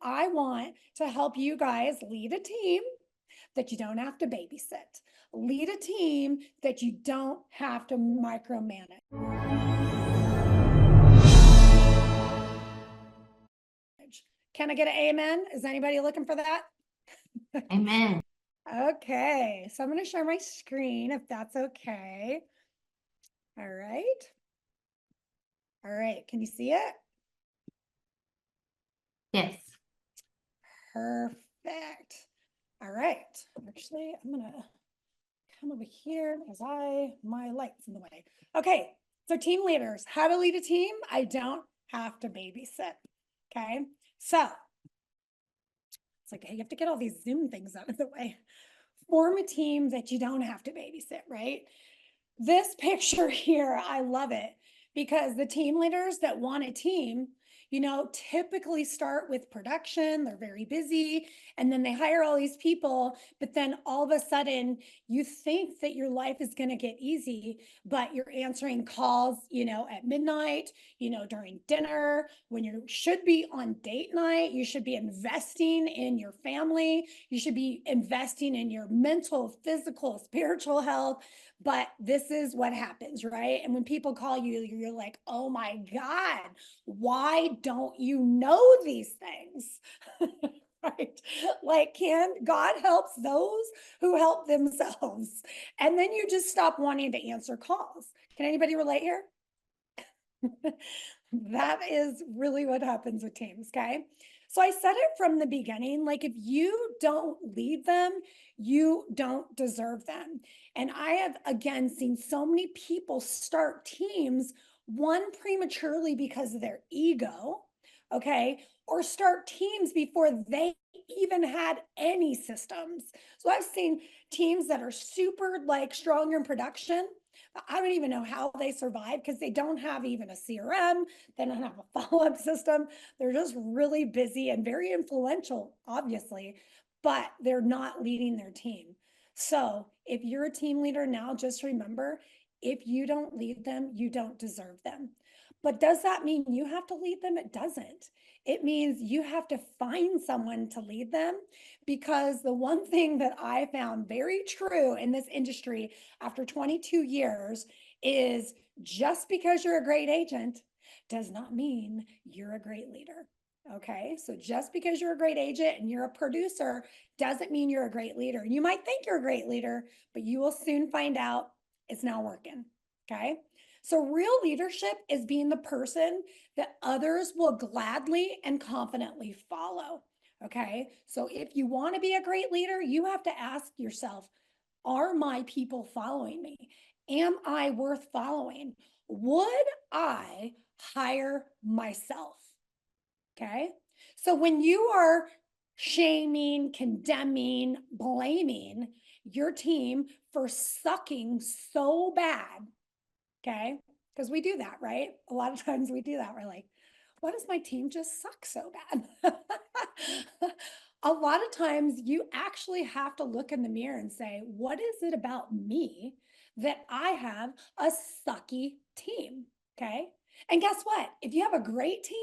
I want to help you guys lead a team that you don't have to babysit, lead a team that you don't have to micromanage. Can I get an amen? Is anybody looking for that? Amen. Okay, so I'm going to share my screen if that's okay. All right. All right, can you see it? Yes. Perfect. All right. Actually, I'm going to come over here because my light's in the way. Okay, so team leaders, how to lead a team. I don't have to babysit. Okay, so it's like, hey, you have to get all these Zoom things out of the way. Form a team that you don't have to babysit, right? This picture here, I love it because the team leaders that want a team, typically start with production. They're very busy and then they hire all these people. But then all of a sudden, you think that your life is going to get easy, but you're answering calls, at midnight, during dinner, when you should be on date night. You should be investing in your family. You should be investing in your mental, physical, spiritual health. But this is what happens, right? And when people call you, you're like, oh my God, why don't you know these things? Right? Like, God helps those who help themselves. And then you just stop wanting to answer calls. Can anybody relate here? That is really what happens with teams, okay? So I said it from the beginning, like if you don't lead them, you don't deserve them. And I have again seen so many people start teams, one prematurely because of their ego, okay, or start teams before they even had any systems. So I've seen teams that are super like strong in production. I don't even know how they survive because they don't have even a CRM. They don't have a follow-up system. They're just really busy and very influential, obviously, but they're not leading their team. So if you're a team leader now, just remember, if you don't lead them, you don't deserve them. But does that mean you have to lead them? It doesn't. It means you have to find someone to lead them, because the one thing that I found very true in this industry after 22 years is just because you're a great agent does not mean you're a great leader. Okay, so just because you're a great agent and you're a producer doesn't mean you're a great leader. You might think you're a great leader, but you will soon find out it's not working. Okay, so real leadership is being the person that others will gladly and confidently follow. Okay, so if you want to be a great leader, you have to ask yourself, are my people following me? Am I worth following? Would I hire myself? Okay. So when you are shaming, condemning, blaming your team for sucking so bad, okay, because we do that, right? A lot of times we do that. We're like, why does my team just suck so bad? A lot of times you actually have to look in the mirror and say, what is it about me that I have a sucky team? Okay. And guess what? If you have a great team,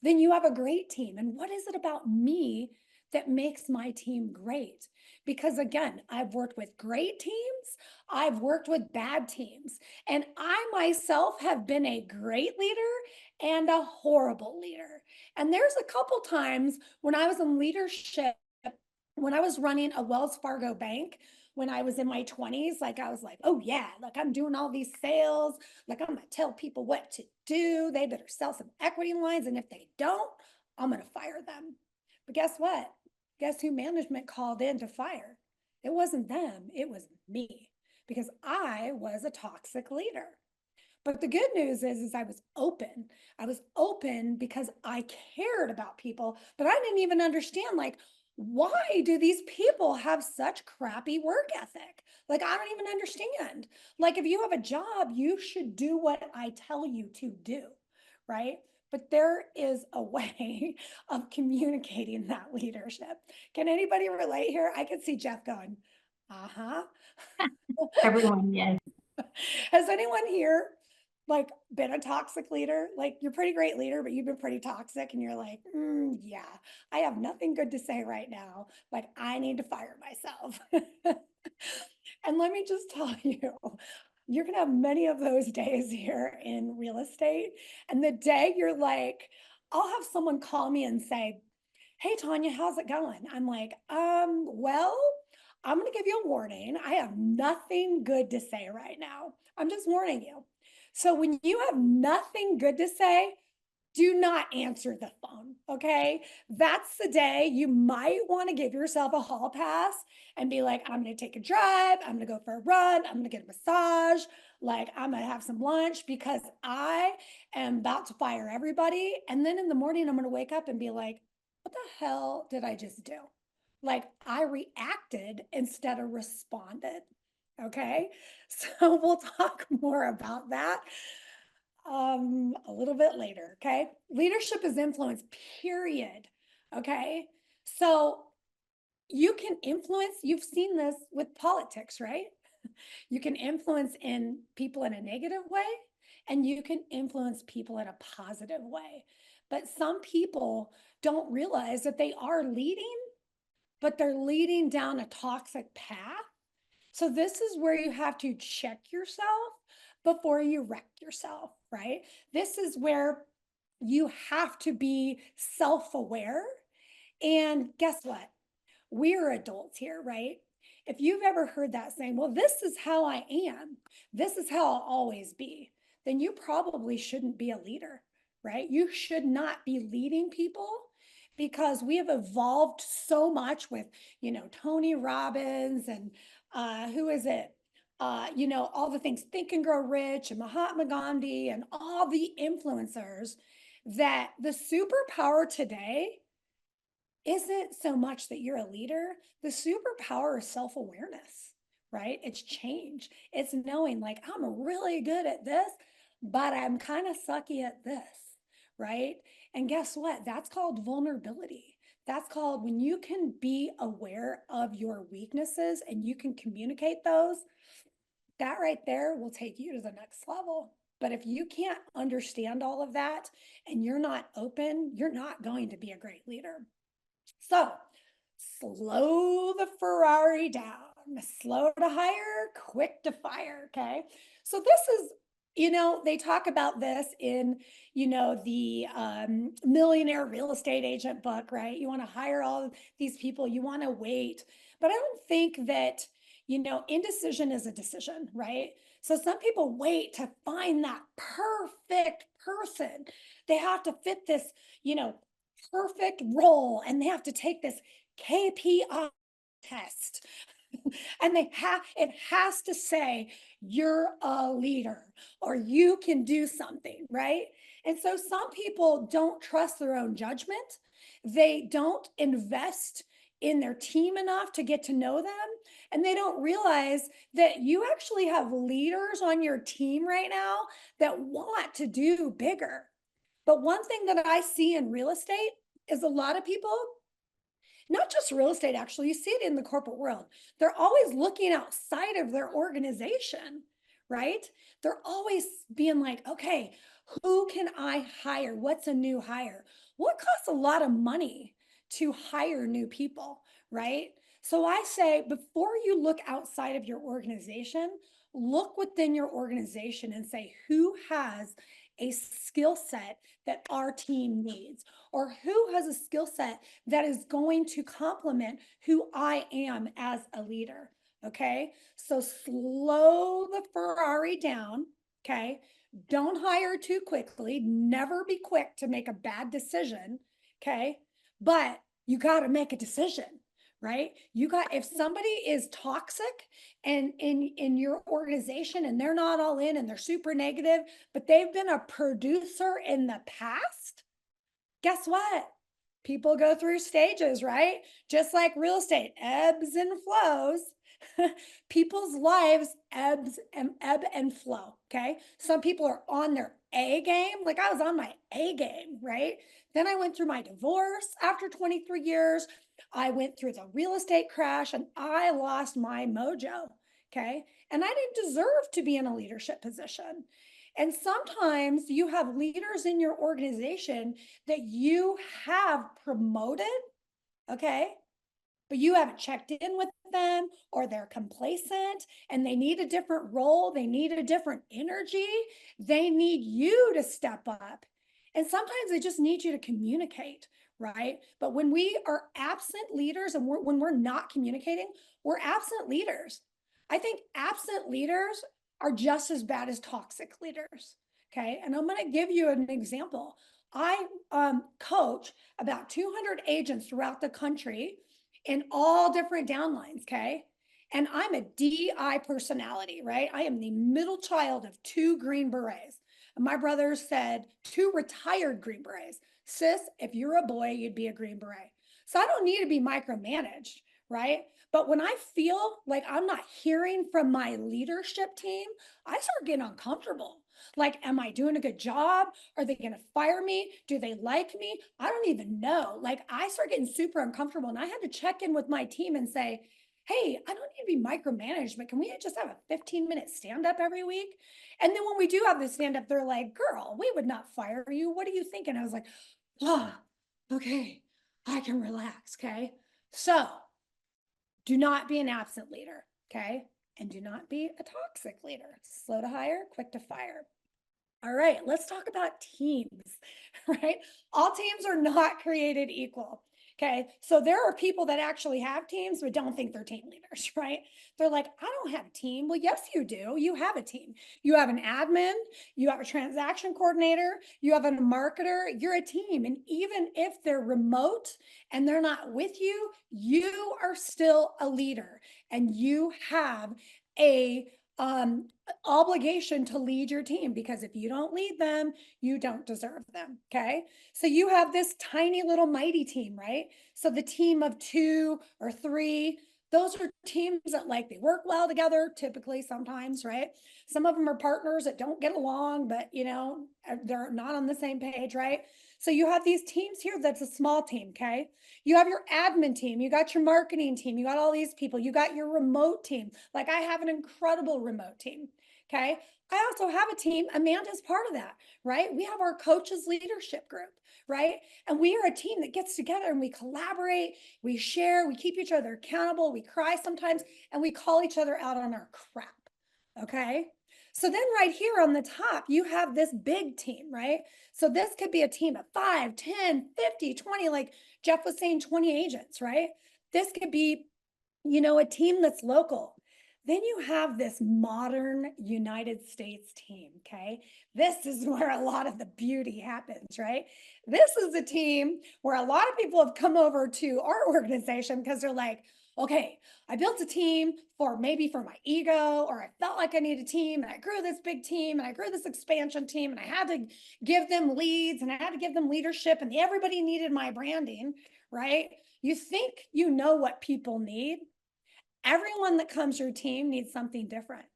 then you have a great team. And what is it about me that makes my team great? Because again, I've worked with great teams, I've worked with bad teams, and I myself have been a great leader and a horrible leader. And there's a couple times when I was in leadership, when I was running a Wells Fargo bank, when I was in my 20s, like I was like, oh yeah, like I'm doing all these sales, like I'm gonna tell people what to do. They better sell some equity lines. And if they don't, I'm gonna fire them. But guess what? Guess who management called in to fire? It wasn't them, it was me, because I was a toxic leader. But the good news is I was open. I was open because I cared about people, but I didn't even understand, like, why do these people have such crappy work ethic? Like, I don't even understand. Like, if you have a job, you should do what I tell you to do, right? But there is a way of communicating that leadership. Can anybody relate here? I can see Jeff going, uh huh. Everyone, yes. Has anyone here like been a toxic leader? Like you're a pretty great leader, but you've been pretty toxic and you're like, yeah, I have nothing good to say right now. Like I need to fire myself. And let me just tell you, you're going to have many of those days here in real estate. And the day you're like, I'll have someone call me and say, hey, Tanya, how's it going? I'm like, well, I'm going to give you a warning. I have nothing good to say right now. I'm just warning you. So when you have nothing good to say, do not answer the phone. Okay. That's the day you might want to give yourself a hall pass and be like, I'm going to take a drive. I'm going to go for a run. I'm going to get a massage. Like, I'm going to have some lunch because I am about to fire everybody. And then in the morning, I'm going to wake up and be like, what the hell did I just do? Like, I reacted instead of responded. Okay. So we'll talk more about that a little bit later. Okay. Leadership is influence, period. Okay. So you can influence, you've seen this with politics, right? You can influence in people in a negative way, and you can influence people in a positive way. But some people don't realize that they are leading, but they're leading down a toxic path. So this is where you have to check yourself before you wreck yourself, right? This is where you have to be self-aware. And guess what? We're adults here, right? If you've ever heard that saying, well, this is how I am, this is how I'll always be, then you probably shouldn't be a leader, right? You should not be leading people because we have evolved so much with, Tony Robbins and who is it? All the things Think and Grow Rich and Mahatma Gandhi and all the influencers that the superpower today isn't so much that you're a leader. The superpower is self awareness, right? It's change. It's knowing, like, I'm really good at this, but I'm kind of sucky at this, right? And guess what? That's called vulnerability. That's called when you can be aware of your weaknesses and you can communicate those, that right there will take you to the next level. But if you can't understand all of that and you're not open, you're not going to be a great leader. So slow the Ferrari down, slow to hire, quick to fire. Okay. So this is, they talk about this in, the Millionaire Real Estate Agent book, right? You want to hire all these people, you want to wait. But I don't think that, indecision is a decision, right? So some people wait to find that perfect person. They have to fit this, perfect role and they have to take this KPI test. And it has to say you're a leader or you can do something, right? And so some people don't trust their own judgment. They don't invest in their team enough to get to know them. And they don't realize that you actually have leaders on your team right now that want to do bigger. But one thing that I see in real estate is a lot of people, not just real estate, actually, you see it in the corporate world. They're always looking outside of their organization, right? They're always being like, okay, who can I hire? What's a new hire? What costs a lot of money to hire new people, right? So I say, before you look outside of your organization, look within your organization and say, who has a skill set that our team needs, or who has a skill set that is going to complement who I am as a leader. Okay. So slow the Ferrari down. Okay. Don't hire too quickly. Never be quick to make a bad decision. Okay. But you got to make a decision, right? If somebody is toxic and in your organization and they're not all in and they're super negative, but they've been a producer in the past, guess what? People go through stages, right? Just like real estate, ebbs and flows. People's lives ebb and flow. Okay. Some people are on their A game. Like I was on my A game, right? Then I went through my divorce after 23 years. I went through the real estate crash and I lost my mojo. Okay. And I didn't deserve to be in a leadership position. And sometimes you have leaders in your organization that you have promoted, okay? But you haven't checked in with them, or they're complacent and they need a different role. They need a different energy. They need you to step up. And sometimes they just need you to communicate, right? But when we are absent leaders and when we're not communicating, we're absent leaders. I think absent leaders are just as bad as toxic leaders. Okay. And I'm going to give you an example. I coach about 200 agents throughout the country in all different downlines. Okay. And I'm a DI personality, right? I am the middle child of two Green Berets. And my brother said, two retired Green Berets. Sis, if you're a boy, you'd be a Green Beret. So I don't need to be micromanaged, right? But when I feel like I'm not hearing from my leadership team, I start getting uncomfortable. Like, am I doing a good job? Are they going to fire me? Do they like me? I don't even know. Like, I start getting super uncomfortable. And I had to check in with my team and say, hey, I don't need to be micromanaged, but can we just have a 15-minute stand up every week? And then when we do have the stand up, they're like, girl, we would not fire you. What are you thinking? I was like, oh, okay, I can relax. Okay. So do not be an absent leader. Okay. And do not be a toxic leader. Slow to hire, quick to fire. All right, let's talk about teams, right? All teams are not created equal. Okay, so there are people that actually have teams but don't think they're team leaders, right? They're like, I don't have a team. Well, yes, you do. You have a team. You have an admin, you have a transaction coordinator, you have a marketer. You're a team. And even if they're remote and they're not with you, you are still a leader and you have a obligation to lead your team, because if you don't lead them, you don't deserve them. Okay. So you have this tiny little mighty team, right? So the team of 2 or 3, those are teams that like they work well together, typically, sometimes, right? Some of them are partners that don't get along, but they're not on the same page, right? So you have these teams here that's a small team. Okay. You have your admin team, you got your marketing team, you got all these people, you got your remote team. Like, I have an incredible remote team. Okay. I also have a team. Amanda's part of that, right? We have our coaches leadership group, right? And we are a team that gets together and we collaborate, we share, we keep each other accountable, we cry sometimes, and we call each other out on our crap. Okay. So then right here on the top, you have this big team, right? So this could be a team of 5, 10, 50, 20, like Jeff was saying, 20 agents, right? This could be, a team that's local. Then you have this modern United States team. Okay. This is where a lot of the beauty happens, right? This is a team where a lot of people have come over to our organization because they're like, okay, I built a team for my ego, or I felt like I needed a team, and I grew this big team and I grew this expansion team, and I had to give them leads and I had to give them leadership, and everybody needed my branding, right? You think you know what people need. Everyone that comes to your team needs something different.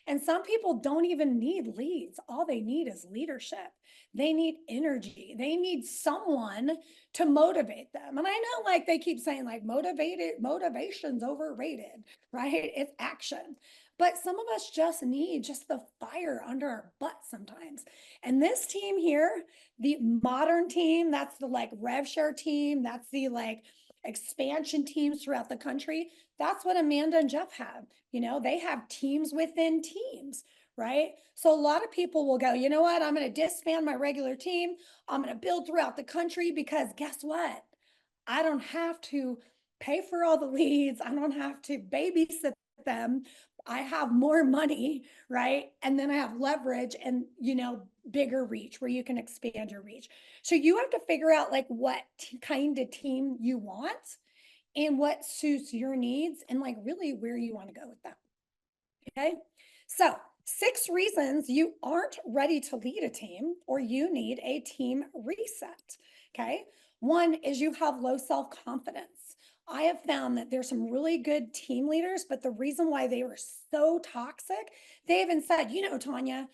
And some people don't even need leads. All they need is leadership. They need energy. They need someone to motivate them. And I know, like, they keep saying, like, motivation's overrated, right? It's action. But some of us just need just the fire under our butt sometimes. And this team here, the modern team, that's the like rev share team, that's the like expansion teams throughout the country. That's what Amanda and Jeff have. They have teams within teams, right? So a lot of people will go, you know what? I'm going to disband my regular team. I'm going to build throughout the country, because guess what? I don't have to pay for all the leads. I don't have to babysit them. I have more money, right? And then I have leverage and, bigger reach, where you can expand your reach. So you have to figure out like what kind of team you want and what suits your needs, and like really where you want to go with that. Okay. So 6 reasons you aren't ready to lead a team, or you need a team reset. Okay. One is you have low self-confidence. I have found that there's some really good team leaders, but the reason why they were so toxic, they even said, Tanya,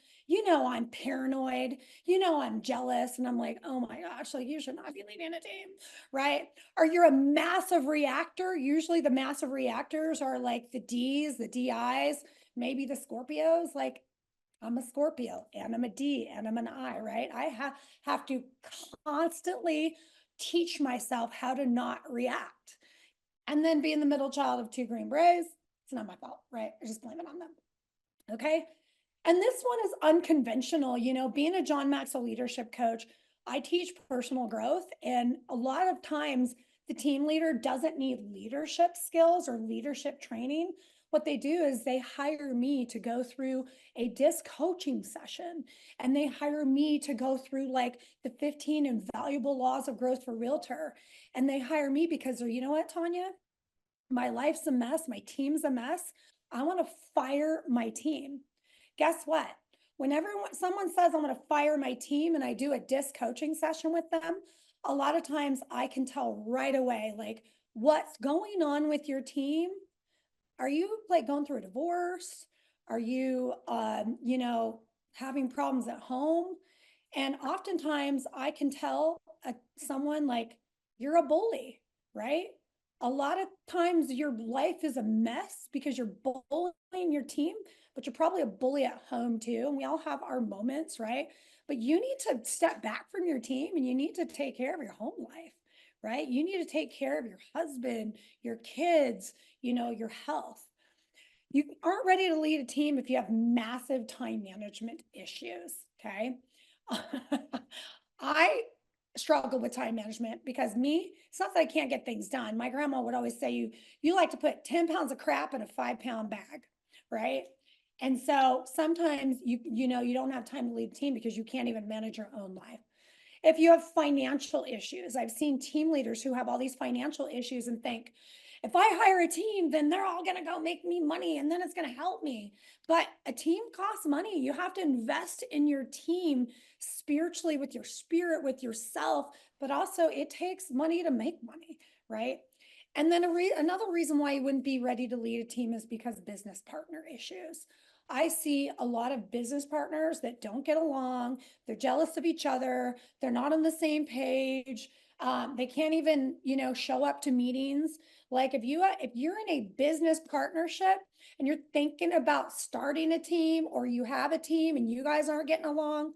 I'm paranoid, I'm jealous. And I'm like, oh my gosh, like, you should not be leading a team, right? Or you're a massive reactor. Usually the massive reactors are like the D's, the DIs, maybe the Scorpios. Like, I'm a Scorpio and I'm a D and I'm an I, right? I have to constantly teach myself how to not react. And then being the middle child of two Green Berets, it's not my fault, right? I just blame it on them. Okay. And this one is unconventional. Being a John Maxwell leadership coach, I teach personal growth. And a lot of times, the team leader doesn't need leadership skills or leadership training. What they do is they hire me to go through a disc coaching session, and they hire me to go through like the 15 invaluable laws of growth for realtor. And they hire me because they're, you know what, Tanya? My life's a mess. My team's a mess. I want to fire my team. Guess what? Whenever someone says I'm going to fire my team and I do a disc coaching session with them, a lot of times I can tell right away, like, what's going on with your team. Are you like going through a divorce? Are you, having problems at home? And oftentimes I can tell someone like, you're a bully, right? A lot of times your life is a mess because you're bullying your team, but you're probably a bully at home too. And we all have our moments, right? But you need to step back from your team and you need to take care of your home life, right? You need to take care of your husband, your kids, your health. You aren't ready to lead a team if you have massive time management issues. Okay. I struggle with time management because it's not that I can't get things done. My grandma would always say, you like to put 10 pounds of crap in a 5-pound bag, right? And so sometimes you don't have time to lead a team because you can't even manage your own life. If you have financial issues, I've seen team leaders who have all these financial issues and think, if I hire a team, then they're all going to go make me money and then it's going to help me. But a team costs money. You have to invest in your team spiritually, with your spirit, with yourself, but also it takes money to make money, right? And then another reason why you wouldn't be ready to lead a team is because business partner issues. I see a lot of business partners that don't get along. They're jealous of each other. They're not on the same page. They can't even, show up to meetings. Like if you're in a business partnership and you're thinking about starting a team, or you have a team and you guys aren't getting along,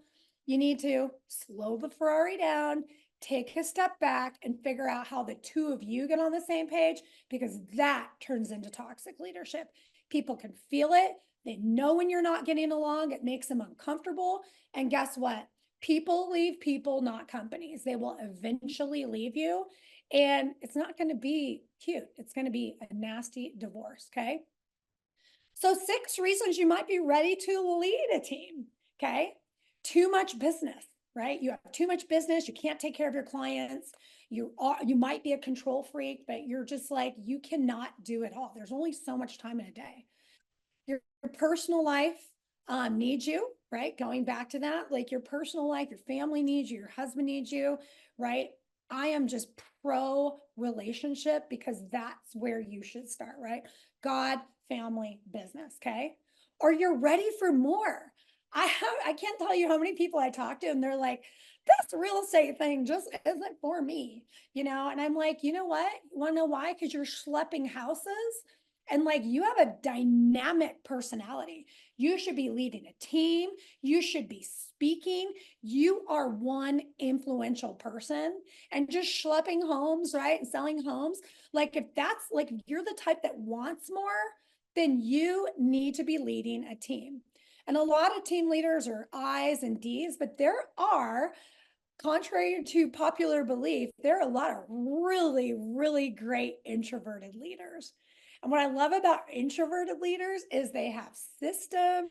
you need to slow the Ferrari down, take a step back, and figure out how the two of you get on the same page, because that turns into toxic leadership. People can feel it. They know when you're not getting along, it makes them uncomfortable. And guess what? People leave people, not companies. They will eventually leave you. And it's not going to be cute. It's going to be a nasty divorce. Okay. So, 6 reasons you might be ready to lead a team. Okay. Too much business, right? You have too much business. You can't take care of your clients. You might be a control freak, but you're just like, you cannot do it all. There's only so much time in a day. Your personal life needs you, right? Going back to that, like your personal life, your family needs you, your husband needs you, right? I am just pro relationship because that's where you should start, right? God, family, business, okay? Or you're ready for more. I can't tell you how many people I talk to and they're like, this real estate thing just isn't for me, And I'm like, you know what? You want to know why? Because you're schlepping houses and like you have a dynamic personality. You should be leading a team. You should be speaking. You are one influential person, and just schlepping homes, right? And selling homes. Like if that's like if you're the type that wants more, then you need to be leading a team. And a lot of team leaders are I's and D's, but there are, contrary to popular belief, there are a lot of really, really great introverted leaders. And what I love about introverted leaders is they have systems,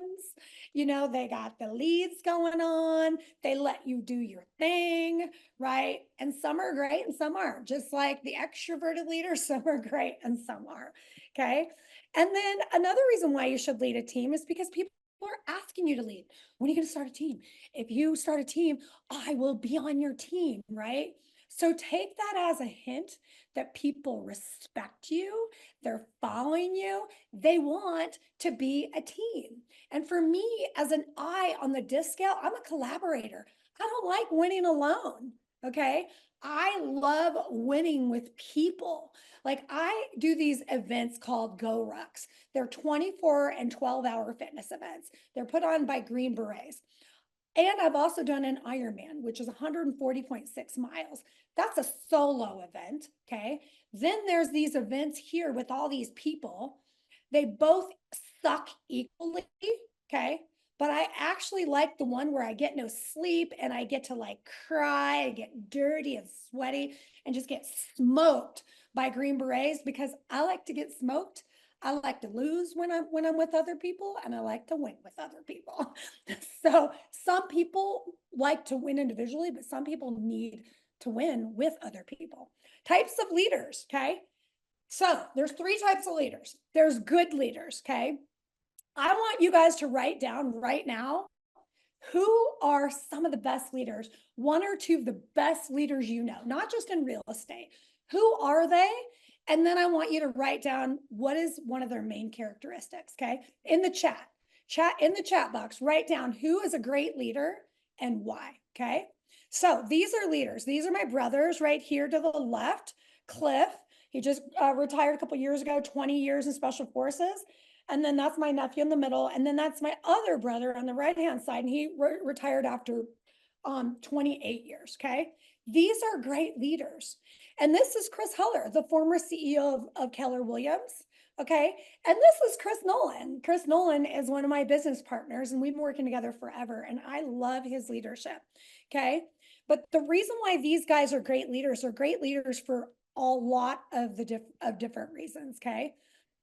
they got the leads going on, they let you do your thing, right? And some are great and some aren't. Just like the extroverted leaders, some are great and some are. Okay. And then another reason why you should lead a team is because people are asking you to lead. When are you going to start a team? If you start a team, I will be on your team, right? So take that as a hint that people respect you, they're following you, they want to be a team. And for me, as an I on the disc scale, I'm a collaborator. I don't like winning alone. Okay. I love winning with people. Like I do these events called Go Rucks. They're 24 and 12-hour fitness events. They're put on by Green Berets. And I've also done an Ironman, which is 140.6 miles. That's a solo event. Okay. Then there's these events here with all these people. They both suck equally. Okay. But I actually like the one where I get no sleep and I get to like cry, I get dirty and sweaty and just get smoked by Green Berets because I like to get smoked. I like to lose when I'm with other people, and I like to win with other people. So some people like to win individually, but some people need to win with other people. Types of leaders, okay? So there's three types of leaders. There's good leaders, okay? I want you guys to write down right now who are some of the best leaders, one or two of the best leaders you know, not just in real estate. Who are they? And then I want you to write down what is one of their main characteristics, okay? In the chat box, write down who is a great leader and why, okay? So these are leaders. These are my brothers right here to the left. Cliff, he just retired a couple years ago, 20 years in special forces. And then that's my nephew in the middle. And then that's my other brother on the right-hand side. And he retired after 28 years, okay? These are great leaders. And this is Chris Heller, the former CEO of Keller Williams, okay? And this is Chris Nolan. Chris Nolan is one of my business partners, and we've been working together forever, and I love his leadership, okay? But the reason why these guys are great leaders for a lot of different reasons, okay?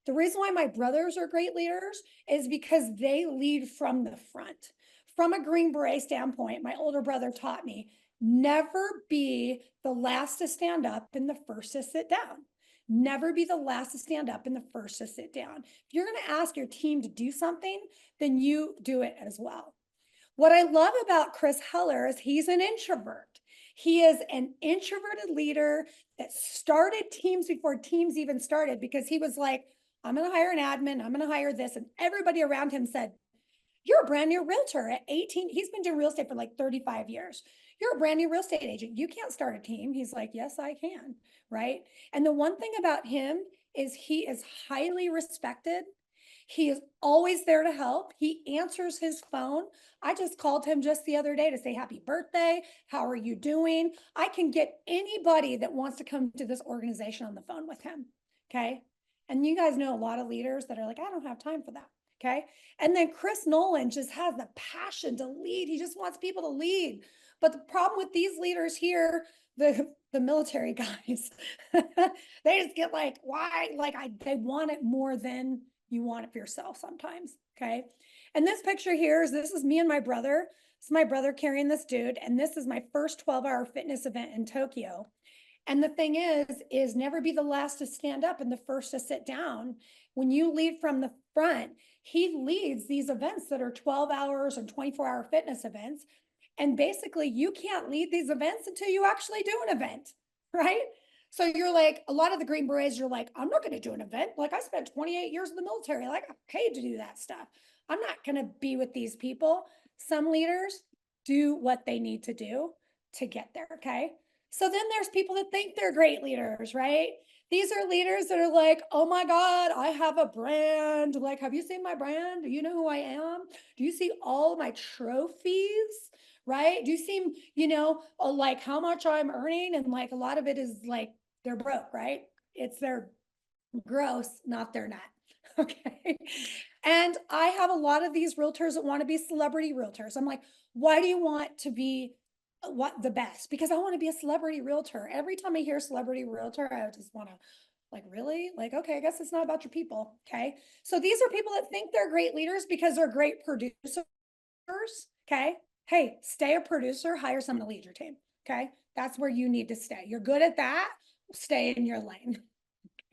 The reason why my brothers are great leaders is because they lead from the front. From a Green Beret standpoint, my older brother taught me never be the last to stand up and the first to sit down. Never be the last to stand up and the first to sit down. If you're going to ask your team to do something, then you do it as well. What I love about Chris Heller is he's an introvert. He is an introverted leader that started teams before teams even started because he was like, I'm going to hire an admin. I'm going to hire this. And everybody around him said, you're a brand new realtor at 18. He's been doing real estate for like 35 years. You're a brand new real estate agent. You can't start a team. He's like, yes, I can. Right. And the one thing about him is he is highly respected. He is always there to help. He answers his phone. I just called him just the other day to say happy birthday. How are you doing? I can get anybody that wants to come to this organization on the phone with him. Okay. And you guys know a lot of leaders that are like, I don't have time for that. Okay. And then Chris Nolan just has the passion to lead. He just wants people to lead. But the problem with these leaders here, the military guys, they just get like, why? Like they want it more than you want it for yourself sometimes. Okay. And this picture here this is me and my brother. This is my brother carrying this dude. And this is my first 12-hour fitness event in Tokyo. And the thing is never be the last to stand up and the first to sit down. When you lead from the front, he leads these events that are 12 hours and 24-hour fitness events. And basically you can't lead these events until you actually do an event, right? So you're like, a lot of the Green Berets, you're like, I'm not going to do an event. Like I spent 28 years in the military. Like I'm paid to do that stuff. I'm not going to be with these people. Some leaders do what they need to do to get there. Okay. So then there's people that think they're great leaders, right? These are leaders that are like, oh my God, I have a brand. Like, have you seen my brand? Do you know who I am? Do you see all my trophies? Right? Do you see, like how much I'm earning? And like a lot of it is like they're broke, right? It's their gross, not their net. Okay. And I have a lot of these realtors that want to be celebrity realtors. I'm like, why do you want to be what the best? Because I want to be a celebrity realtor. Every time I hear celebrity realtor, I just want to like, really? Like, okay, I guess it's not about your people. Okay. So these are people that think they're great leaders because they're great producers. Okay. Hey, stay a producer, hire someone to lead your team. Okay. That's where you need to stay. You're good at that. Stay in your lane.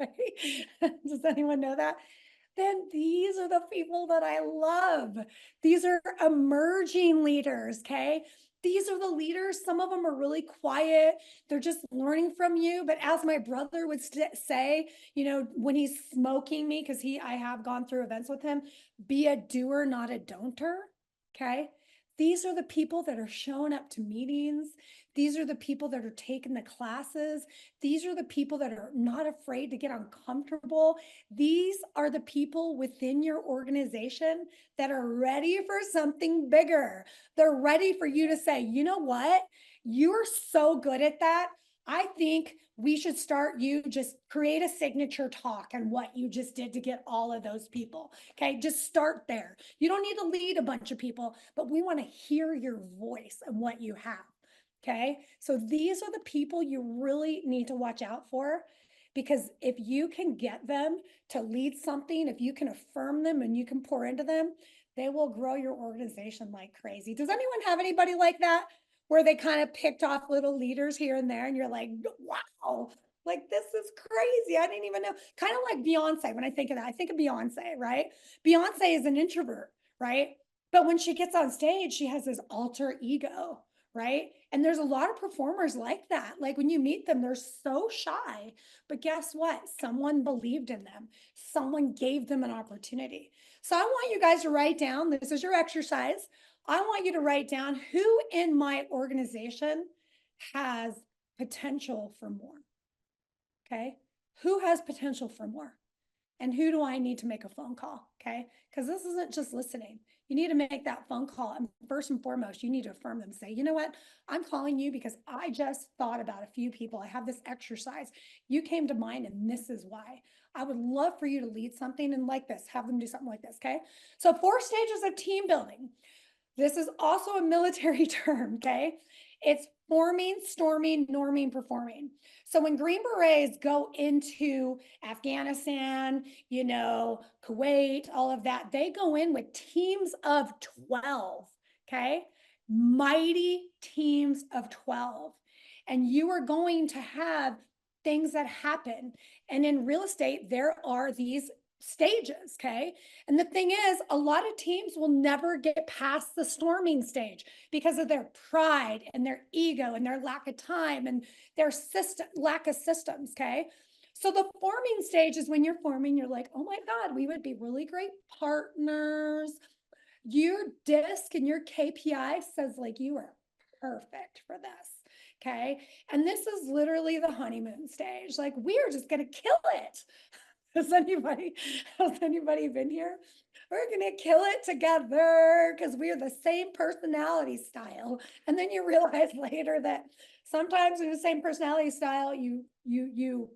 Okay. Does anyone know that? Then these are the people that I love. These are emerging leaders. Okay. These are the leaders. Some of them are really quiet. They're just learning from you. But as my brother would say, when he's smoking me, because I have gone through events with him, be a doer, not a don'ter. Okay. These are the people that are showing up to meetings. These are the people that are taking the classes. These are the people that are not afraid to get uncomfortable. These are the people within your organization that are ready for something bigger. They're ready for you to say, you know what? You're so good at that. I think we should start you just create a signature talk and what you just did to get all of those people. Okay, just start there. You don't need to lead a bunch of people, but we want to hear your voice and what you have. Okay, so these are the people you really need to watch out for, because if you can get them to lead something, if you can affirm them and you can pour into them, they will grow your organization like crazy. Does anyone have anybody like that, where they kind of picked off little leaders here and there and you're like, wow, like this is crazy. I didn't even know. Kind of like Beyonce. When I think of that, I think of Beyonce, right? Beyonce is an introvert, right? But when she gets on stage, she has this alter ego, right? And there's a lot of performers like that. Like when you meet them, they're so shy. But guess what? Someone believed in them. Someone gave them an opportunity. So I want you guys to write down, this is your exercise. I want you to write down who in my organization has potential for more. Okay. Who has potential for more? And who do I need to make a phone call? Okay. Because this isn't just listening. You need to make that phone call. And first and foremost, you need to affirm them. Say, you know what? I'm calling you because I just thought about a few people. I have this exercise. You came to mind, and this is why. I would love for you to lead something and like this, have them do something like this. Okay. So 4 stages of team building. This is also a military term, okay? It's forming, storming, norming, performing. So when Green Berets go into Afghanistan, Kuwait, all of that, they go in with teams of 12, okay? Mighty teams of 12. And you are going to have things that happen. And in real estate, there are these stages, okay? And the thing is, a lot of teams will never get past the storming stage because of their pride and their ego and their lack of time and their lack of systems, okay? So the forming stage is when you're forming, you're like, oh my God, we would be really great partners. Your disc and your KPI says like you are perfect for this. Okay. And this is literally the honeymoon stage. Like we are just going to kill it. Has anybody been here? We're gonna kill it together because we're the same personality style. And then you realize later that sometimes in the same personality style, you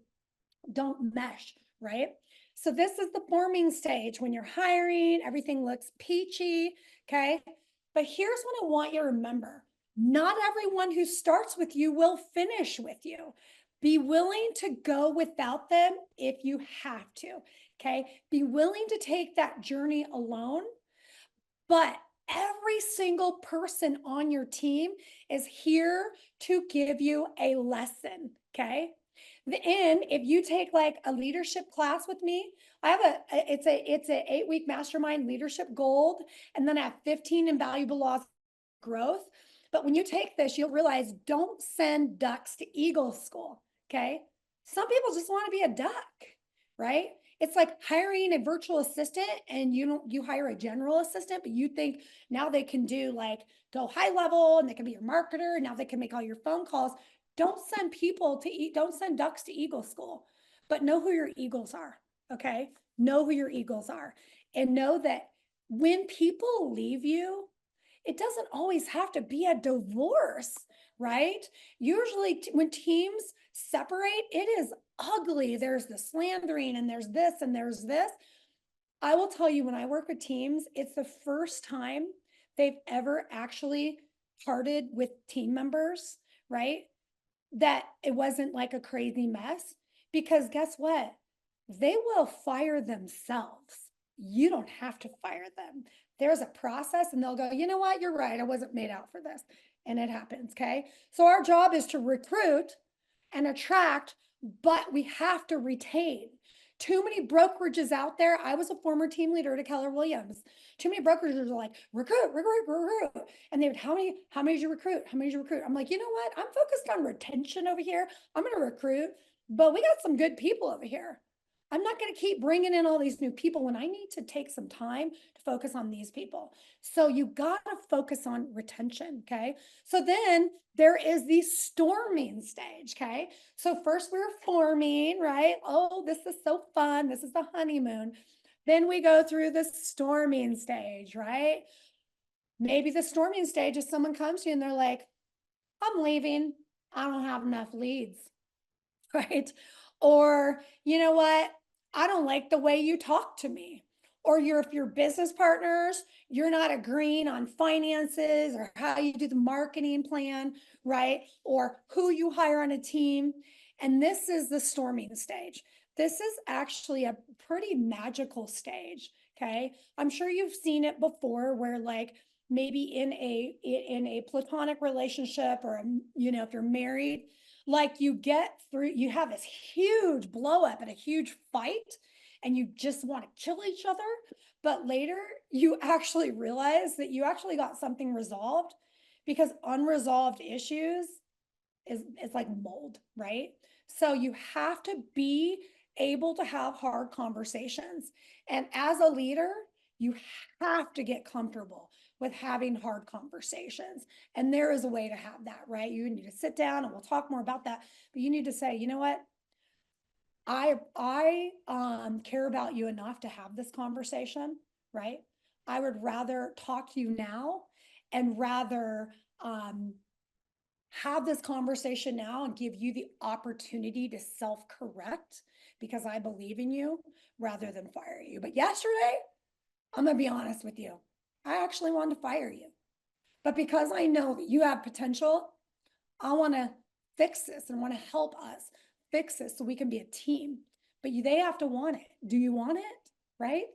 don't mesh, right? So this is the forming stage when you're hiring, everything looks peachy, okay? But here's what I want you to remember. Not everyone who starts with you will finish with you. Be willing to go without them if you have to, okay? Be willing to take that journey alone, but every single person on your team is here to give you a lesson, okay? And if you take like a leadership class with me, I have it's a 8-week mastermind leadership gold, and then I have 15 invaluable laws of growth. But when you take this, you'll realize don't send ducks to eagle school. Okay. Some people just want to be a duck, right? It's like hiring a virtual assistant and you hire a general assistant, but you think now they can do like go high level and they can be your marketer. Now they can make all your phone calls. Don't send ducks to eagle school, but know who your eagles are. Okay. Know who your eagles are and know that when people leave you, it doesn't always have to be a divorce, right? Usually when teams separate, it is ugly. There's the slandering and there's this and there's this. I will tell you, when I work with teams, it's the first time they've ever actually parted with team members, right? That it wasn't like a crazy mess, because guess what? They will fire themselves. You don't have to fire them. There's a process and they'll go, you know what? You're right. I wasn't made out for this. And it happens. Okay. So our job is to recruit and attract, but we have to retain. Too many brokerages out there. I was a former team leader at Keller Williams. Too many brokerages are like, recruit, recruit, recruit. And they would, how many did you recruit? How many did you recruit? I'm like, you know what? I'm focused on retention over here. I'm going to recruit, but we got some good people over here. I'm not going to keep bringing in all these new people when I need to take some time to focus on these people. So you got to focus on retention. Okay. So then there is the storming stage. Okay. So first we're forming, right? Oh, this is so fun. This is the honeymoon. Then we go through the storming stage, right? Maybe the storming stage is someone comes to you and they're like, I'm leaving. I don't have enough leads. Right? Or, you know what? I don't like the way you talk to me. Or if you're business partners, you're not agreeing on finances or how you do the marketing plan, right? Or who you hire on a team. And this is the storming stage. This is actually a pretty magical stage. Okay. I'm sure you've seen it before where like maybe in a platonic relationship or if you're married, like you get through, you have this huge blow up and a huge fight, and you just want to kill each other. But later, you actually realize that you actually got something resolved because unresolved issues is like mold, right? So you have to be able to have hard conversations. And as a leader, you have to get comfortable with having hard conversations. And there is a way to have that, right? You need to sit down and we'll talk more about that. But you need to say, you know what? I care about you enough to have this conversation, right? I would rather talk to you now and rather have this conversation now and give you the opportunity to self-correct because I believe in you rather than fire you. But yesterday, I'm going to be honest with you. I actually wanted to fire you. But because I know that you have potential, I want to fix this and want to help us fix this so we can be a team. But they have to want it. Do you want it? Right?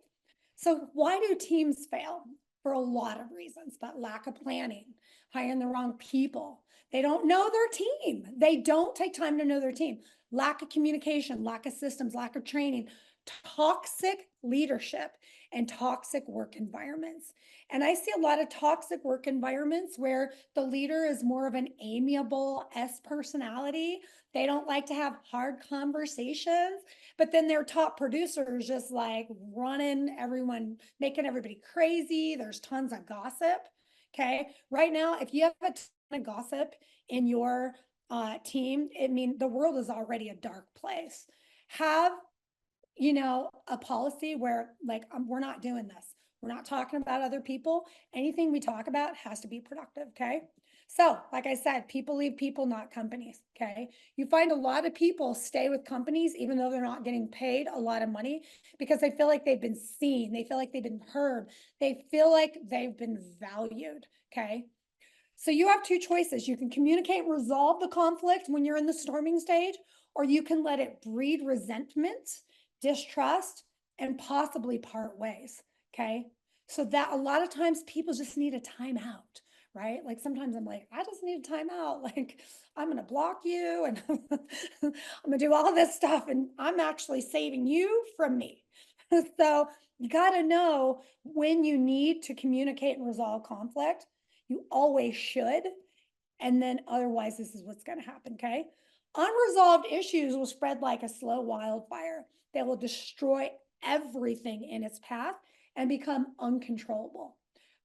So why do teams fail? For a lot of reasons, but lack of planning, hiring the wrong people. They don't know their team. They don't take time to know their team. Lack of communication, lack of systems, lack of training, toxic leadership, and toxic work environments. And I see a lot of toxic work environments where the leader is more of an amiable S personality. They don't like to have hard conversations, but then their top producers just like running everyone, making everybody crazy. There's tons of gossip. Okay. Right now, if you have a ton of gossip in your team, the world is already a dark place. Have a policy where like we're not doing this. We're not talking about other people. Anything we talk about has to be productive. Okay. So, like I said, people leave people, not companies. Okay. You find a lot of people stay with companies even though they're not getting paid a lot of money because they feel like they've been seen. They feel like they've been heard. They feel like they've been valued. Okay. So you have two choices. You can communicate and resolve the conflict when you're in the storming stage, or you can let it breed resentment, distrust, and possibly part ways. Okay. So that a lot of times people just need a timeout, right? Like sometimes I'm like, I just need a timeout. Like I'm going to block you and I'm going to do all this stuff. And I'm actually saving you from me. So you got to know when you need to communicate and resolve conflict. You always should. And then otherwise, this is what's going to happen. Okay. Unresolved issues will spread like a slow wildfire. They will destroy everything in its path and become uncontrollable.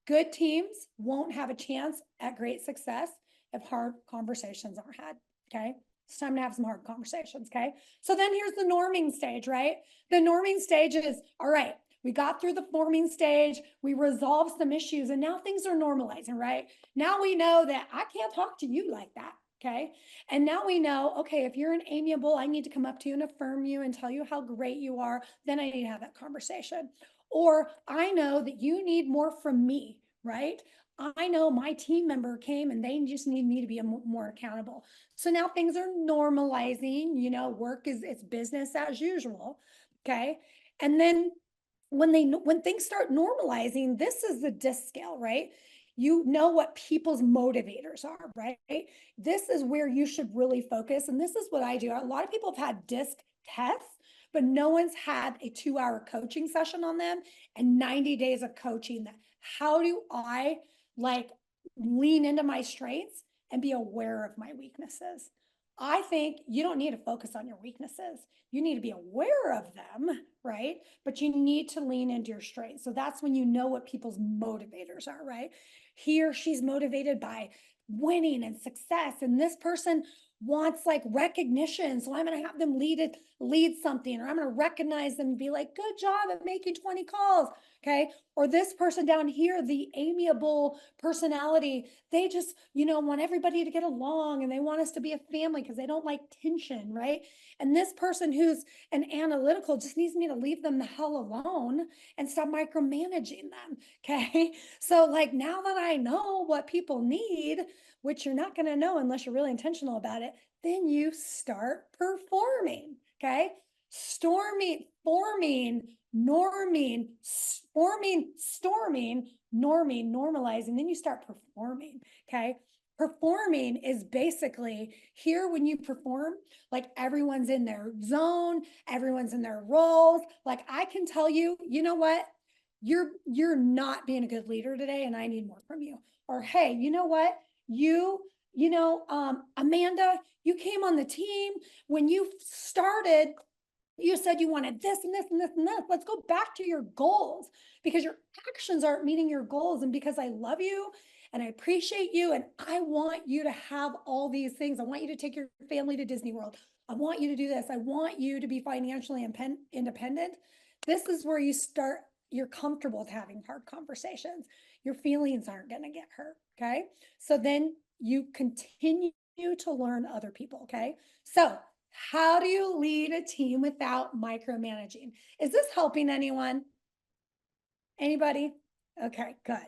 Good teams won't have a chance at great success if hard conversations aren't had. Okay. It's time to have some hard conversations. Okay. So then here's the norming stage, right? The norming stage is all right. We got through the forming stage, we resolved some issues, and now things are normalizing, right? Now we know that I can't talk to you like that. Okay. And now we know, okay, if you're an amiable, I need to come up to you and affirm you and tell you how great you are. Then I need to have that conversation. Or I know that you need more from me, right? I know my team member came and they just need me to be more accountable. So now things are normalizing, work is it's business as usual. Okay. And then when things start normalizing, this is the DISC scale, right? You know what people's motivators are, right? This is where you should really focus. And this is what I do. A lot of people have had DISC tests, but no one's had a 2-hour coaching session on them and 90 days of coaching them. How do I like lean into my strengths and be aware of my weaknesses? I think you don't need to focus on your weaknesses. You need to be aware of them, right? But you need to lean into your strengths. So that's when you know what people's motivators are, right? He or she's motivated by winning and success. And this person wants like recognition. So I'm going to have them lead something, or I'm going to recognize them and be like, good job at making 20 calls. Okay. Or this person down here, the amiable personality, they just, want everybody to get along and they want us to be a family because they don't like tension, right? And this person who's an analytical just needs me to leave them the hell alone and stop micromanaging them. Okay. So, like, now that I know what people need, which you're not going to know unless you're really intentional about it, then you start performing. Okay. Forming, norming, storming, norming, normalizing, then you start performing. Okay. Performing is basically here when you perform, like everyone's in their zone, everyone's in their roles. Like I can tell you, you know what? You're not being a good leader today, and I need more from you. Or hey, you know what? Amanda, you came on the team when you started. You said you wanted this and this and this and this. Let's go back to your goals because your actions aren't meeting your goals. And because I love you and I appreciate you and I want you to have all these things. I want you to take your family to Disney World. I want you to do this. I want you to be financially independent. This is where you're comfortable with having hard conversations. Your feelings aren't going to get hurt. Okay. So then you continue to learn other people. Okay. So how do you lead a team without micromanaging? Is this helping anyone? Anybody? Okay, good.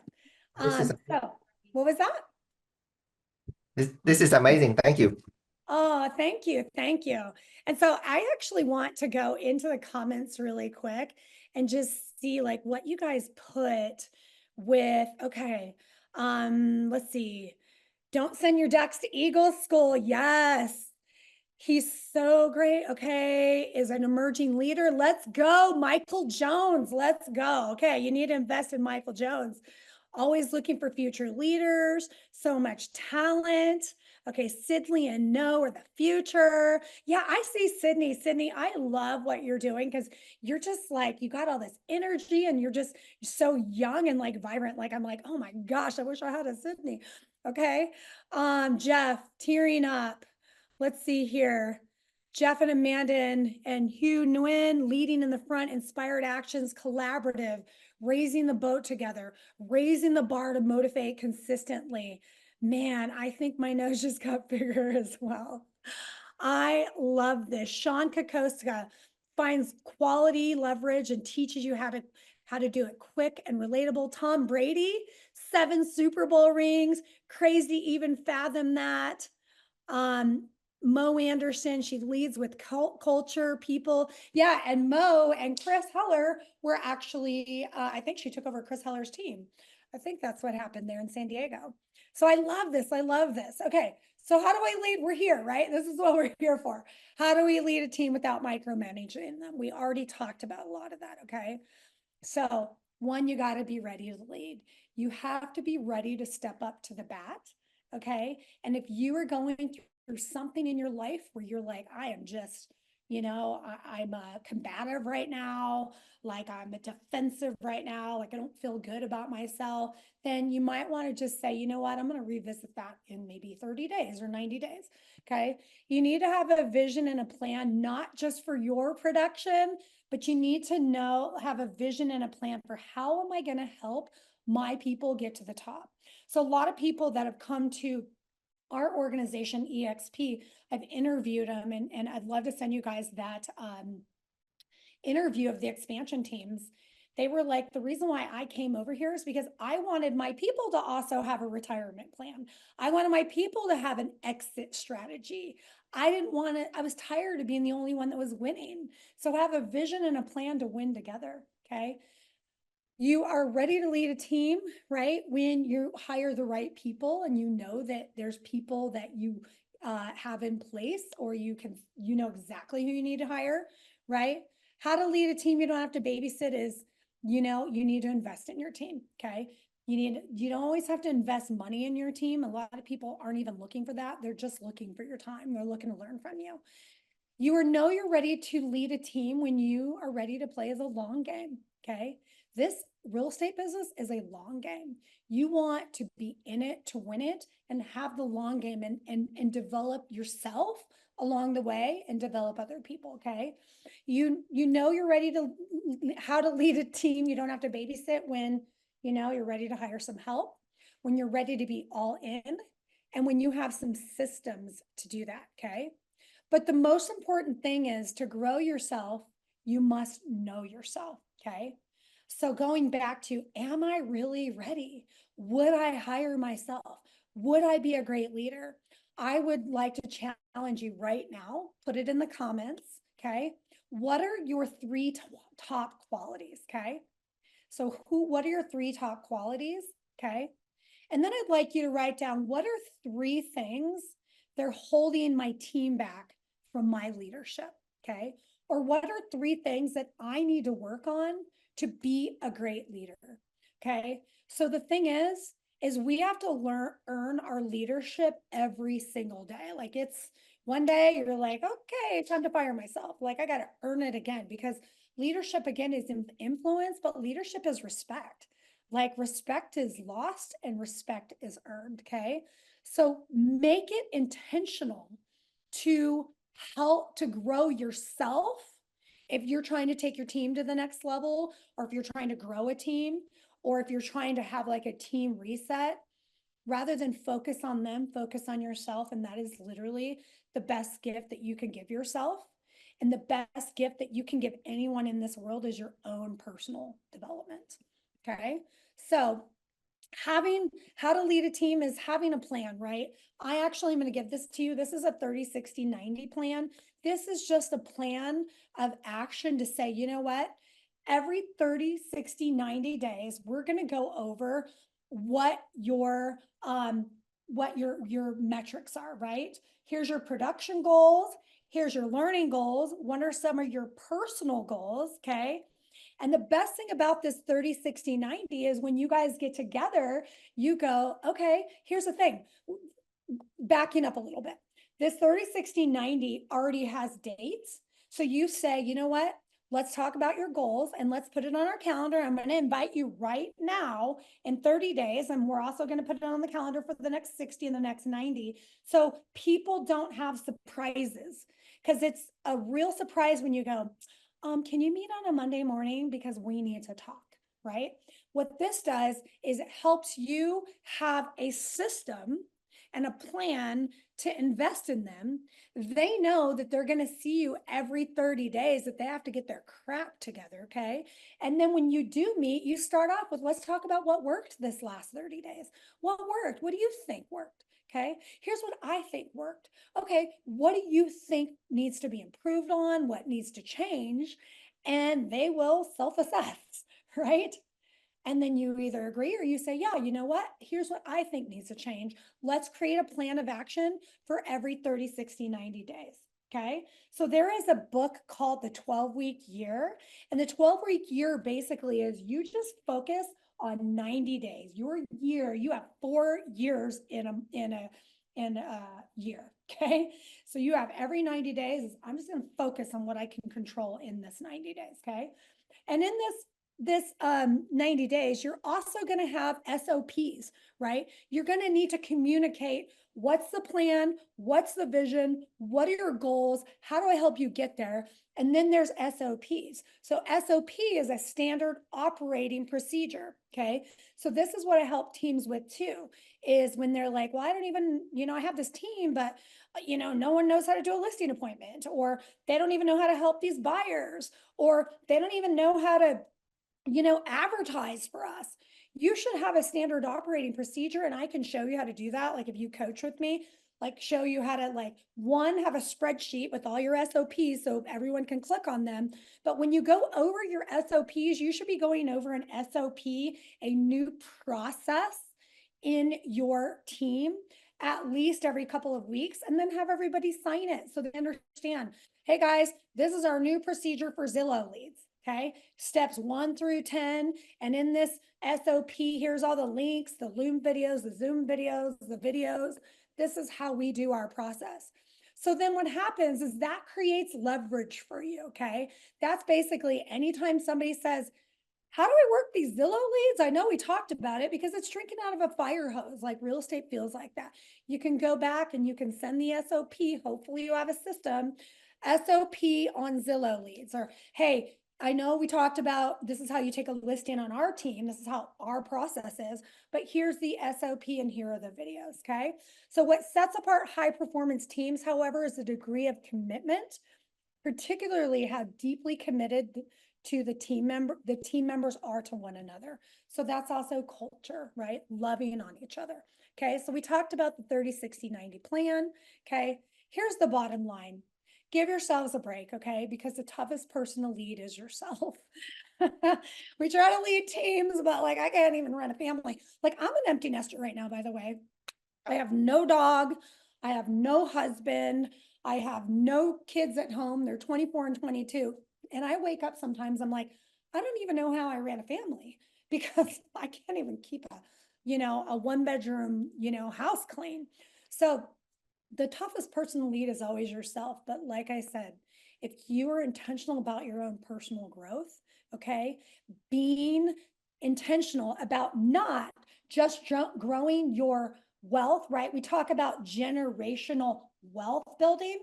This is So what was that? this is amazing. Thank you. Oh, thank you. Thank you. And so I actually want to go into the comments really quick and just see like what you guys put with, okay. Let's see. Don't send your ducks to Eagle School. Yes. He's so great. Okay. Is an emerging leader. Let's go. Michael Jones. Let's go. Okay. You need to invest in Michael Jones. Always looking for future leaders. So much talent. Okay. Sydney and No are the future. Yeah. I see Sydney. Sydney, I love what you're doing because you're just like, you got all this energy and you're so young and like vibrant. Like, I'm like, oh my gosh, I wish I had a Sydney. Okay. Jeff, tearing up. Let's see here. Jeff and Amanda and Hugh Nguyen leading in the front, inspired actions, collaborative, raising the boat together, raising the bar to motivate consistently. Man, I think my nose just got bigger as well. I love this. Sean Kokoska finds quality leverage and teaches you how to do it quick and relatable. Tom Brady, 7 Super Bowl rings, crazy to even fathom that. Mo Anderson, she leads with culture, people. Yeah, and Mo and Chris Heller were actually, I think she took over Chris Heller's team. I think that's what happened there in San Diego. So I love this. I love this. Okay, so how do I lead? We're here, right? This is what we're here for. How do we lead a team without micromanaging them? We already talked about a lot of that, okay? So one, you got to be ready to lead. You have to be ready to step up to the bat, okay? And if you are going through something in your life where you're like, I am just, I'm combative right now, like I'm a defensive right now, like I don't feel good about myself, then you might want to just say, you know what, I'm going to revisit that in maybe 30 days or 90 days. Okay. You need to have a vision and a plan, not just for your production, but you need to have a vision and a plan for how am I going to help my people get to the top. So a lot of people that have come to our organization, EXP, I've interviewed them, and I'd love to send you guys that interview of the expansion teams. They were like, the reason why I came over here is because I wanted my people to also have a retirement plan. I wanted my people to have an exit strategy. I was tired of being the only one that was winning. So have a vision and a plan to win together. Okay. You are ready to lead a team, right? When you hire the right people and you know that there's people that you have in place, or you know exactly who you need to hire, right? How to lead a team you don't have to babysit is, you need to invest in your team. Okay. You don't always have to invest money in your team. A lot of people aren't even looking for that. They're just looking for your time. They're looking to learn from you. You're ready to lead a team when you are ready to play as a long game. Okay. This real estate business is a long game. You want to be in it to win it and have the long game and develop yourself along the way and develop other people. Okay. You're ready to how to lead a team. You don't have to babysit when you're ready to hire some help, when you're ready to be all in, and when you have some systems to do that. Okay. But the most important thing is to grow yourself, you must know yourself. Okay. So going back to, am I really ready? Would I hire myself? Would I be a great leader? I would like to challenge you right now. Put it in the comments. Okay. What are your three top qualities? Okay. So what are your three top qualities? Okay. And then I'd like you to write down, what are three things they're holding my team back from my leadership? Okay. Or what are three things that I need to work on to be a great leader? Okay. So the thing is we have to earn our leadership every single day. Like it's one day you're like, okay, time to fire myself. Like I got to earn it again, because leadership again is influence, but leadership is respect. Like respect is lost and respect is earned. Okay. So make it intentional to help to grow yourself. If you're trying to take your team to the next level, or if you're trying to grow a team, or if you're trying to have like a team reset, rather than focus on them, focus on yourself. And that is literally the best gift that you can give yourself. And the best gift that you can give anyone in this world is your own personal development. Okay. So having how to lead a team is having a plan, right? I actually am going to give this to you. This is a 30, 60, 90 plan. This is just a plan of action to say, you know what? Every 30, 60, 90 days, we're going to go over what your metrics are, right? Here's your production goals. Here's your learning goals. What are some of your personal goals? Okay. And the best thing about this 30, 60, 90 is when you guys get together, you go, okay, here's the thing. Backing up a little bit. This 30, 60, 90 already has dates. So you say, you know what? Let's talk about your goals and let's put it on our calendar. I'm going to invite you right now in 30 days. And we're also going to put it on the calendar for the next 60 and the next 90. So people don't have surprises, because it's a real surprise when you go, can you meet on a Monday morning because we need to talk, right? What this does is it helps you have a system and a plan to invest in them. They know that they're going to see you every 30 days, that they have to get their crap together. Okay. And then when you do meet, you start off with, let's talk about what worked this last 30 days. What worked? What do you think worked? Okay. Here's what I think worked. Okay. What do you think needs to be improved on? What needs to change? And they will self-assess, right? And then you either agree or you say, yeah, you know what? Here's what I think needs to change. Let's create a plan of action for every 30, 60, 90 days. Okay. So there is a book called The 12-Week Year. And the 12-week year basically is you just focus on 90 days. Your year, you have 4 years in a year. Okay. So you have every 90 days. I'm just going to focus on what I can control in this 90 days. Okay. And in this 90 days, you're also going to have SOPs, right? You're going to need to communicate what's the plan, what's the vision, what are your goals, how do I help you get there? And then there's SOPs. So SOP is a standard operating procedure, okay? So this is what I help teams with too, is when they're like, well, I don't even, I have this team, but no one knows how to do a listing appointment, or they don't even know how to help these buyers, or they don't even know how to advertise for us. You should have a standard operating procedure, and I can show you how to do that. Like if you coach with me, like show you how to have a spreadsheet with all your SOPs so everyone can click on them. But when you go over your SOPs, you should be going over an SOP, a new process in your team at least every couple of weeks, and then have everybody sign it so they understand, hey guys, this is our new procedure for Zillow leads. Okay. Steps 1 through 10. And in this SOP, here's all the links, the Loom videos, the Zoom videos, the videos. This is how we do our process. So then what happens is that creates leverage for you. Okay. That's basically anytime somebody says, how do I work these Zillow leads? I know we talked about it because it's drinking out of a fire hose, like real estate feels like that. You can go back and you can send the SOP. Hopefully you have a system, SOP on Zillow leads, or hey, I know we talked about this is how you take a listing on our team. This is how our process is, but here's the SOP and here are the videos. Okay. So what sets apart high performance teams, however, is the degree of commitment, particularly how deeply committed to the team members are to one another. So that's also culture, right? Loving on each other. Okay. So we talked about the 30, 60, 90 plan. Okay. Here's the bottom line. Give yourselves a break, okay? Because the toughest person to lead is yourself. We try to lead teams, but like I can't even run a family. Like I'm an empty nester right now, by the way. I have no dog. I have no husband. I have no kids at home. They're 24 and 22. And I wake up sometimes, I'm like, I don't even know how I ran a family because I can't even keep a 1 bedroom, house clean. So the toughest person to lead is always yourself. But like I said, if you are intentional about your own personal growth, okay, being intentional about not just growing your wealth, right? We talk about generational wealth building.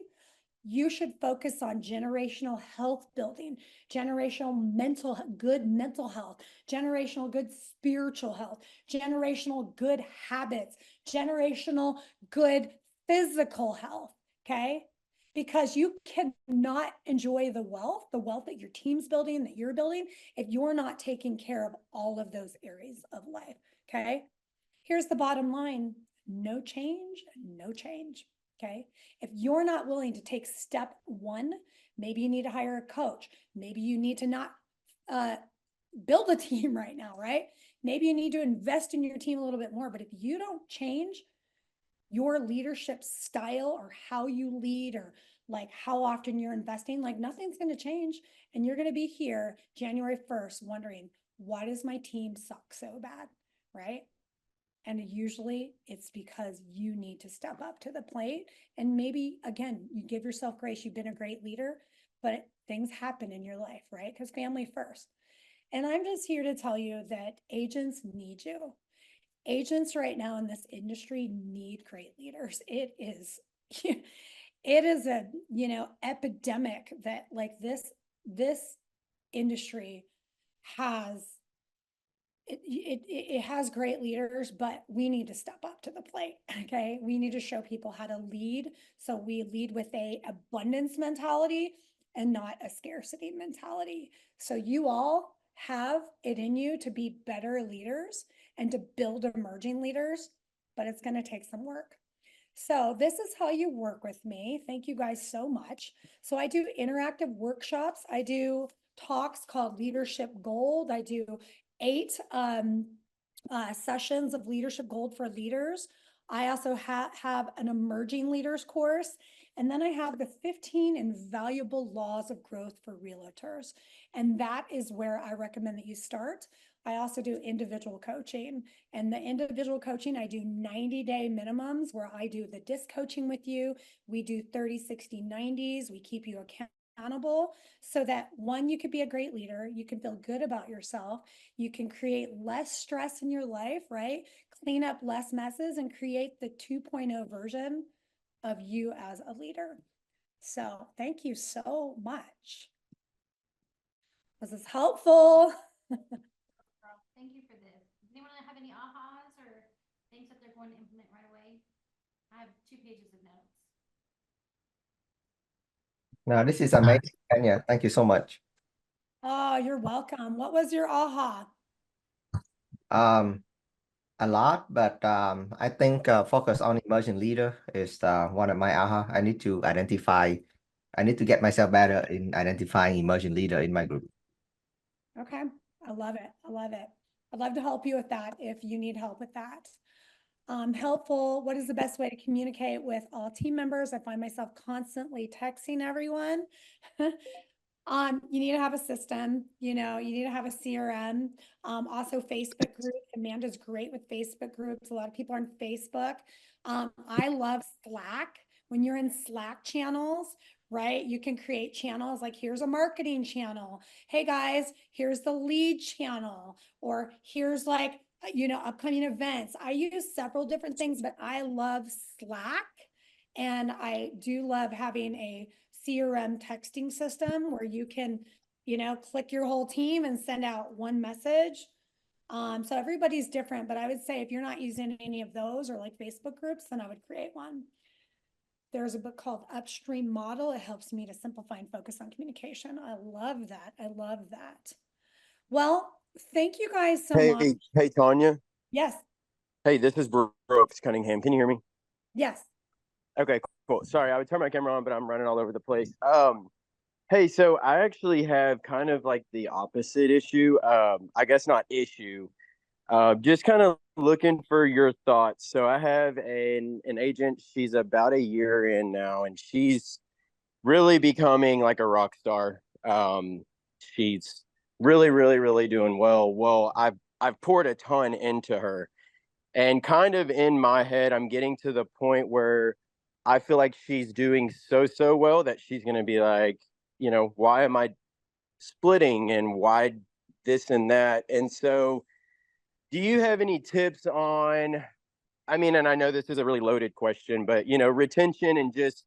You should focus on generational health building, good mental health, generational good spiritual health, generational good habits, generational good physical health. Okay. Because you cannot enjoy the wealth that your team's building, that you're building, if you're not taking care of all of those areas of life. Okay. Here's the bottom line: no change, no change. Okay. If you're not willing to take step 1, maybe you need to hire a coach. Maybe you need to not build a team right now, right? Maybe you need to invest in your team a little bit more. But if you don't change your leadership style or how you lead or like how often you're investing, like nothing's going to change. And you're going to be here January 1st wondering, why does my team suck so bad? Right. And usually it's because you need to step up to the plate. And maybe, again, you give yourself grace. You've been a great leader, but things happen in your life, right? Because family first. And I'm just here to tell you that agents need you. Agents right now in this industry need great leaders. It is, it is a, epidemic that like this industry has it has great leaders, but we need to step up to the plate. Okay. We need to show people how to lead. So we lead with a abundance mentality and not a scarcity mentality. So you all have it in you to be better leaders and to build emerging leaders, but it's going to take some work. So this is how you work with me. Thank you guys so much. So I do interactive workshops. I do talks called Leadership Gold. I do 8 sessions of Leadership Gold for leaders. I also have an emerging leaders course. And then I have the 15 invaluable laws of growth for realtors. And that is where I recommend that you start. I also do individual coaching, and the individual coaching, I do 90-day minimums where I do the disc coaching with you. We do 30, 60, 90s. We keep you accountable so that 1, you could be a great leader. You can feel good about yourself. You can create less stress in your life, right? Clean up less messes and create the 2.0 version of you as a leader. So thank you so much. Was this helpful? Thank you for this. Does anyone have any ahas or things that they're going to implement right away? I have 2 pages of notes. No, this is amazing, Tanya. Thank you so much. Oh, you're welcome. What was your aha? A lot, but I think focus on emerging leader is one of my aha. I need to get myself better in identifying emerging leader in my group. Okay. I love it. I love it. I'd love to help you with that if you need help with that. Helpful. What is the best way to communicate with all team members? I find myself constantly texting everyone. You need to have a system, you need to have a CRM. Also Facebook groups. Amanda's great with Facebook groups. A lot of people are on Facebook. I love Slack. When you're in Slack channels, right? You can create channels like here's a marketing channel. Hey guys, here's the lead channel, or here's like, upcoming events. I use several different things, but I love Slack. And I do love having a CRM texting system where you can, click your whole team and send out one message. So everybody's different, but I would say if you're not using any of those or like Facebook groups, then I would create one. There's a book called Upstream Model. It helps me to simplify and focus on communication. I love that. I love that. Well, thank you guys so much. Hey, Tanya. Yes. Hey, this is Brooks Cunningham. Can you hear me? Yes. Okay, cool. Sorry, I would turn my camera on, but I'm running all over the place. Hey, so I actually have kind of like the opposite issue. I guess not issue. Just kind of looking for your thoughts. So I have an agent. She's about a year in now, and she's really becoming like a rock star. She's really, really, really doing well. Well, I've poured a ton into her, and kind of in my head, I'm getting to the point where I feel like she's doing so well that she's going to be like, why am I splitting and why this and that? And so, do you have any tips on, I mean, and I know this is a really loaded question, but, retention and just,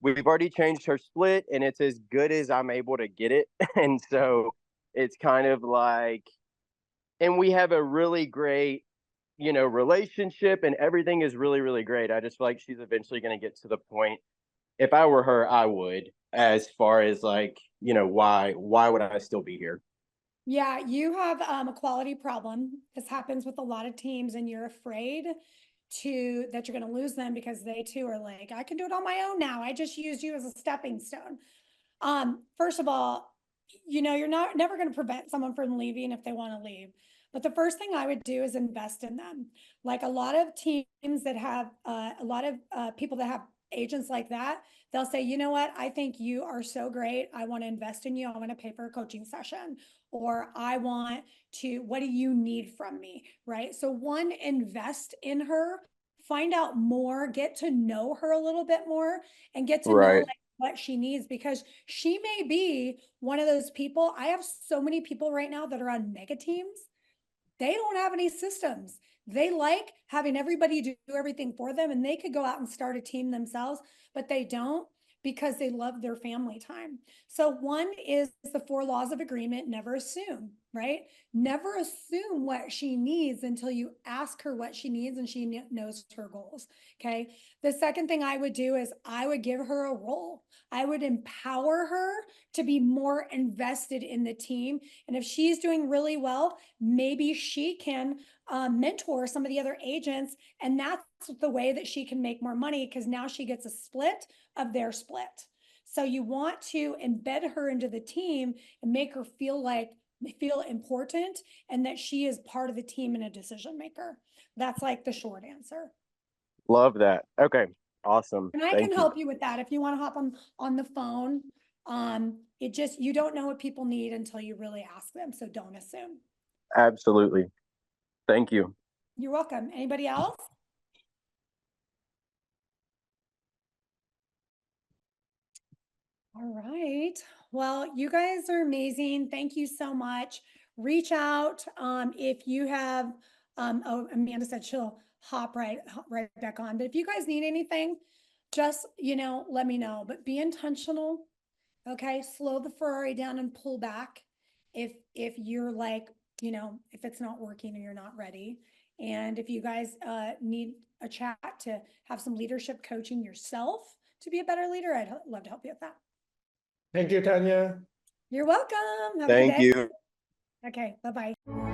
we've already changed her split and it's as good as I'm able to get it. And so it's kind of like, and we have a really great, relationship and everything is really, really great. I just feel like she's eventually going to get to the point. If I were her, I would, as far as like, why would I still be here? Yeah, you have a quality problem. This happens with a lot of teams, and you're afraid that you're going to lose them because they too are like, I can do it on my own now. I just used you as a stepping stone. First of all, you're never going to prevent someone from leaving if they want to leave. But the first thing I would do is invest in them. Like a lot of teams that have a lot of people that have agents like that, they'll say, you know what, I think you are so great. I want to invest in you. I want to pay for a coaching session, or I want to, what do you need from me? Right. So one, invest in her, find out more, get to know her a little bit more, and get to know Right. like what she needs, because she may be one of those people. I have so many people right now that are on mega teams. They don't have any systems. They like having everybody do everything for them, and they could go out and start a team themselves, but they don't, because they love their family time. So one is the 4 laws of agreement. Never assume, right? Never assume what she needs until you ask her what she needs and she knows her goals. Okay. The second thing I would do is I would give her a role. I would empower her to be more invested in the team. And if she's doing really well, maybe she can mentor some of the other agents. And that's the way that she can make more money, because now she gets a split of their split. So you want to embed her into the team and make her feel important, and that she is part of the team and a decision maker. That's like the short answer. Love that. Okay. Awesome. And I Thank can you. help you with that if you want to hop on the phone. You don't know what people need until you really ask them. So don't assume. Absolutely. Thank you. You're welcome. Anybody else? All right. Well, you guys are amazing. Thank you so much. Reach out if you have. Oh, Amanda said she'll hop right back on. But if you guys need anything, just let me know. But be intentional. Okay, slow the Ferrari down and pull back if you're like, if it's not working or you're not ready. And if you guys need a chat to have some leadership coaching yourself to be a better leader, I'd love to help you with that. Thank you, Tanya. You're welcome. Have a good Thank day. you. Okay, bye-bye.